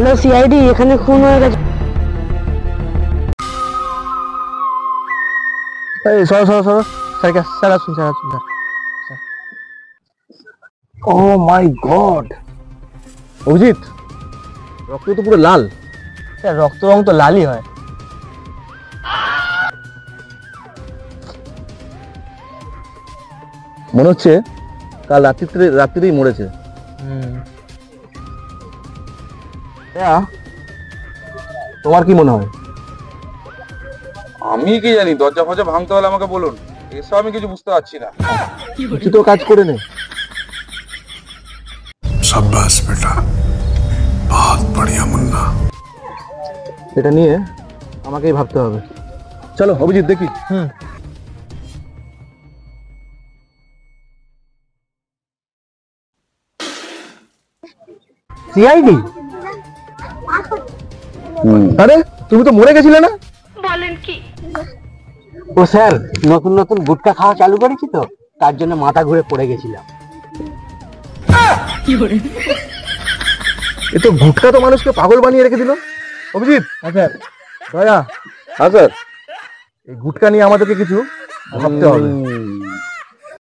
Hello CID, এখানে খুন হয়ে গেছে। এই সর সর সর স্যার, স্যার আসুন, স্যার আসুন, স্যার। ও মাই গড, অভিজিৎ, রক্ত তো পুরো লাল। স্যার রক্ত রং তো লালই হয়। মনে হচ্ছে কাল রাত্রিতেই মরেছে। তোমার কি মনে হয়? আমি কি জানি, দরজা ফজা ভাঙতে হলে আমাকে বলুন, এসব আমি কিছু বুঝতে পারছি না। কিছু তো কাজ করে নে। शाबाश बेटा, बहुत बढ़िया मुन्ना। এটা নিয়ে আমাকেই ভাবতে হবে। চলো অভিজিৎ দেখি। সিআইডি? আরে তুমি তো মরে গেছিলে না? ও স্যার, নতুন নতুন গুটকা খাওয়া চালু করেছি তো, তার জন্য মাথা ঘুরে পড়ে গেছিলাম। এ তো গুটকা তো মানুষকে পাগল বানিয়ে রেখে দিল। অভিজিৎ, স্যার। দয়া, হ্যাঁ স্যার। এই গুটকা নিয়ে আমাদেরকে কিছু ভাবতে হবে।